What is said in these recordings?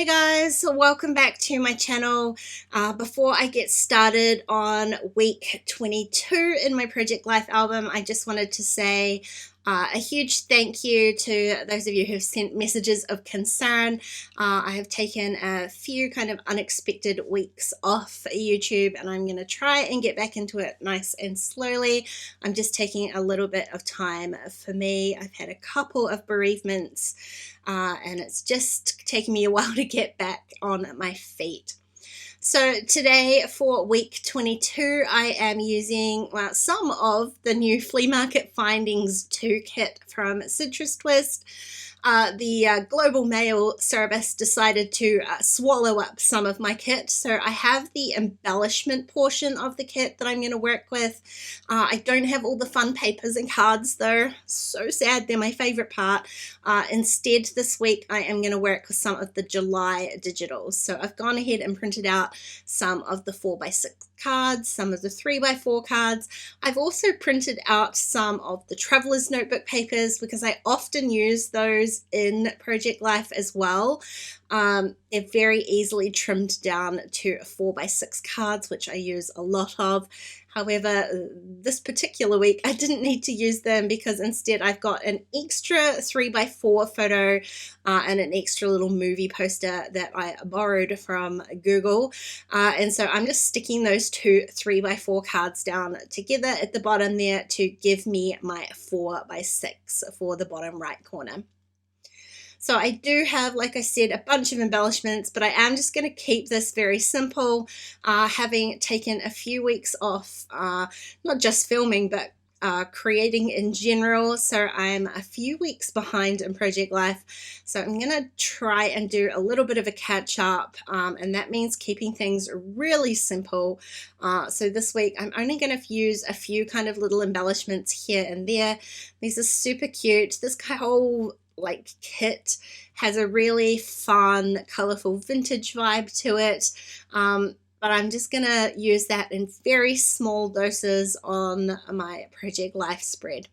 Hey guys, welcome back to my channel. Before I get started on week 22 in my Project Life album, I just wanted to say a huge thank you to those of you who have sent messages of concern. I have taken a few kind of unexpected weeks off YouTube and I'm going to try and get back into it nice and slowly. I'm just taking a little bit of time for me. I've had a couple of bereavements and it's just taking me a while to get back on my feet. So today for week 22, I am using some of the new Flea Market Findings 2 kit from Citrus Twist. The Global Mail service decided to swallow up some of my kit, so I have the embellishment portion of the kit that I'm going to work with. I don't have all the fun papers and cards though, so sad, they're my favorite part. Instead this week I am going to work with some of the July digitals, so I've gone ahead and printed out some of the 4x6 cards, some of the 3x4 cards. I've also printed out some of the Traveler's Notebook papers because I often use those in Project Life as well. They're very easily trimmed down to 4x6 cards, which I use a lot of. However, this particular week I didn't need to use them because instead I've got an extra 3x4 photo and an extra little movie poster that I borrowed from Google. And so I'm just sticking those two 3x4 cards down together at the bottom there to give me my 4x6 for the bottom right corner. So I do have, like I said, a bunch of embellishments, but I am just going to keep this very simple, having taken a few weeks off, not just filming, but creating in general. So I'm a few weeks behind in Project Life. So I'm going to try and do a little bit of a catch up, and that means keeping things really simple. So this week I'm only going to use a few kind of little embellishments here and there. These are super cute. This whole kit has a really fun, colorful vintage vibe to it, but I'm just gonna use that in very small doses on my Project Life spread.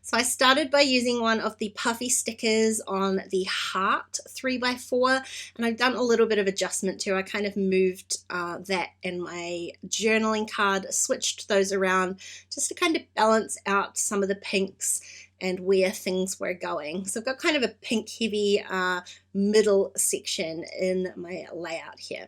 So I started by using one of the puffy stickers on the heart 3x4, and I've done a little bit of adjustment too. I kind of moved that in my journaling card, switched those around just to kind of balance out some of the pinks and where things were going. So I've got kind of a pink heavy middle section in my layout here.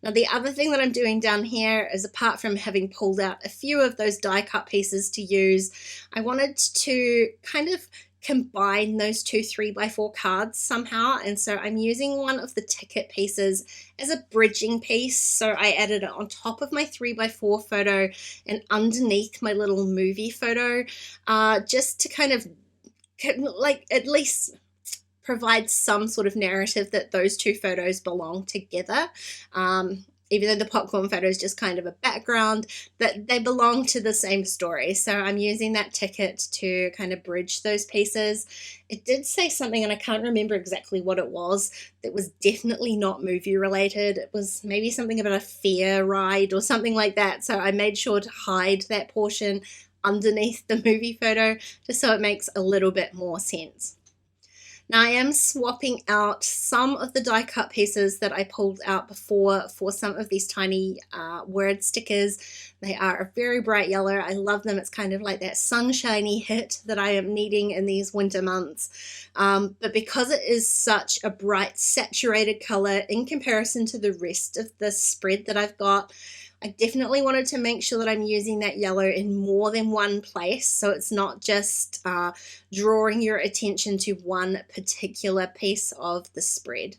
Now the other thing that I'm doing down here is, apart from having pulled out a few of those die cut pieces to use, I wanted to kind of combine those two 3x4 cards somehow, and so I'm using one of the ticket pieces as a bridging piece. So I added it on top of my 3x4 photo and underneath my little movie photo, just to kind of at least provide some sort of narrative that those two photos belong together. Even though the popcorn photo is just kind of a background, that they belong to the same story. So I'm using that ticket to kind of bridge those pieces. It did say something, and I can't remember exactly what it was, that was definitely not movie related. It was maybe something about a fair ride or something like that. So I made sure to hide that portion underneath the movie photo just so it makes a little bit more sense. Now I am swapping out some of the die cut pieces that I pulled out before for some of these tiny word stickers. They are a very bright yellow. I love them. It's kind of like that sunshiny hit that I am needing in these winter months. But because it is such a bright saturated color in comparison to the rest of the spread that I've got, I definitely wanted to make sure that I'm using that yellow in more than one place, so it's not just drawing your attention to one particular piece of the spread.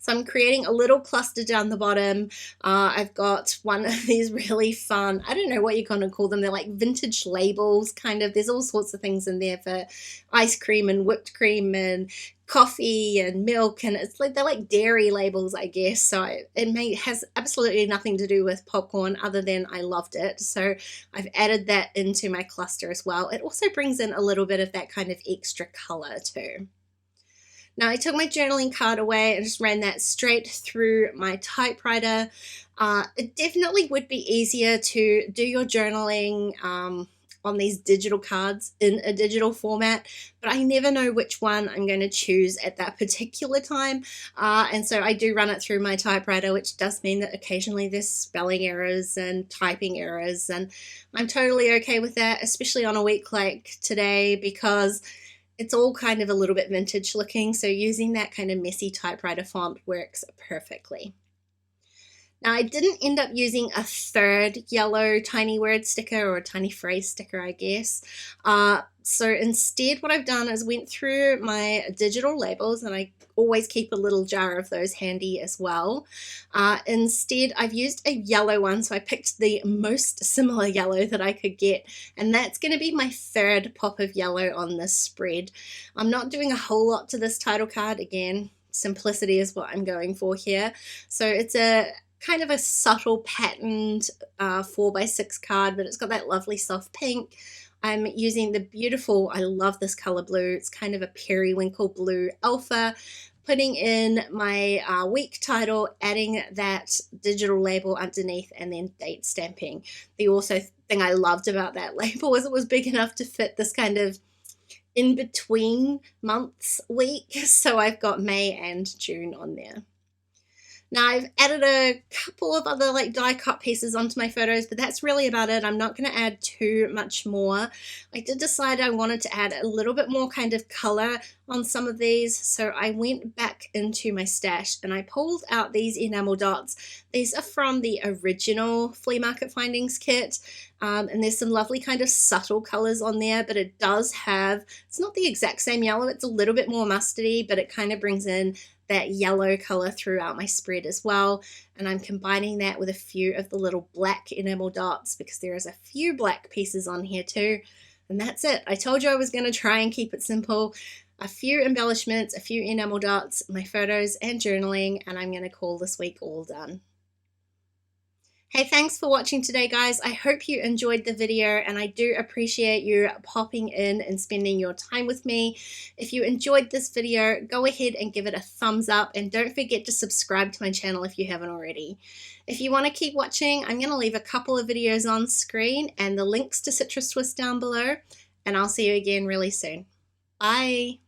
So I'm creating a little cluster down the bottom. I've got one of these really fun, I don't know what you're going to call them, they're like vintage labels kind of. There's all sorts of things in there for ice cream and whipped cream and coffee and milk, and it's like they're like dairy labels, I guess. So it has absolutely nothing to do with popcorn other than I loved it. So I've added that into my cluster as well. It also brings in a little bit of that kind of extra color too. Now I took my journaling card away and just ran that straight through my typewriter. It definitely would be easier to do your journaling on these digital cards in a digital format, but I never know which one I'm going to choose at that particular time. And so I do run it through my typewriter, which does mean that occasionally there's spelling errors and typing errors, and I'm totally okay with that, especially on a week like today, because it's all kind of a little bit vintage looking, so using that kind of messy typewriter font works perfectly. Now, I didn't end up using a third yellow tiny word sticker, or a tiny phrase sticker, I guess. So instead, what I've done is went through my digital labels, and I always keep a little jar of those handy as well. Instead, I've used a yellow one, so I picked the most similar yellow that I could get, and that's going to be my third pop of yellow on this spread. I'm not doing a whole lot to this title card. Again, simplicity is what I'm going for here. So it's a kind of a subtle patterned 4x6 card, but it's got that lovely soft pink. I'm using the beautiful, I love this color blue, it's kind of a periwinkle blue alpha, putting in my week title, adding that digital label underneath, and then date stamping. The also thing I loved about that label was it was big enough to fit this kind of in between months week, so I've got May and June on there. Now, I've added a couple of other like die cut pieces onto my photos, but that's really about it. I'm not going to add too much more. I did decide I wanted to add a little bit more kind of color on some of these, so I went back into my stash and I pulled out these enamel dots. These are from the original Flea Market Findings kit, and there's some lovely kind of subtle colors on there, but it does have, it's not the exact same yellow, it's a little bit more mustardy, but it kind of brings in that yellow color throughout my spread as well, and I'm combining that with a few of the little black enamel dots because there is a few black pieces on here too, and that's it. I told you I was going to try and keep it simple. A few embellishments, a few enamel dots, my photos and journaling, and I'm going to call this week all done. Hey, thanks for watching today, guys. I hope you enjoyed the video, and I do appreciate you popping in and spending your time with me. If you enjoyed this video, go ahead and give it a thumbs up, and don't forget to subscribe to my channel if you haven't already. If you want to keep watching, I'm going to leave a couple of videos on screen and the links to Citrus Twist down below, and I'll see you again really soon. Bye.